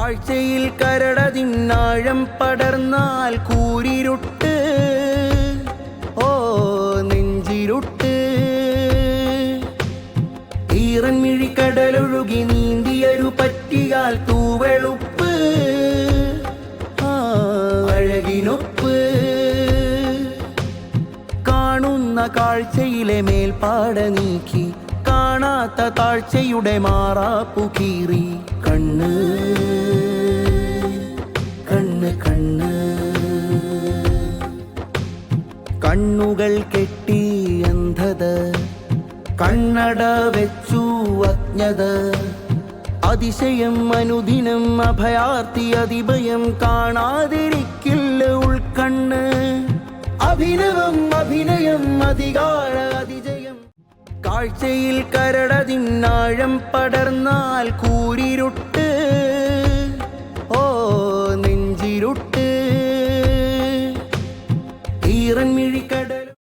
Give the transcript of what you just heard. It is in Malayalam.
കാഴ്ചയിൽ കരടതിന്നാഴം പടർന്നാൽ കൂരിരുട്ട്, ഓ നെഞ്ചിരുട്ട്. ഈറൻമിഴിക്കടലൊഴുകി നീന്തിയൊരു പറ്റിയാൽ തൂവെളുപ്പ്, അഴകിനൊപ്പ്. കാണുന്ന കാഴ്ചയിലെ മേൽപ്പാട നീക്കി കാണാത്ത താഴ്ചയുടെ മാറാപ്പു കീറി. കണ്ണ് കണ്ണ് കണ്ണ് കണ്ണുകൾ കെട്ടി അന്ധത, കണ്ണട വെച്ചു അജ്ഞത. അതിശയം അനുദിനം അഭയാർത്തി അതിഭയം കാണാതിരിക്കില്ല ഉൾക്കണ്ണ്. അഭിനവം അഭിനയം അധികാര അതിജയം. കാഴ്ചയിൽ കരടതിന്നാഴം പടർന്നാൽ കൂരിരുട്ട്, ഓ നെഞ്ചിരുട്ട്. ഈറൻമിഴിക്കട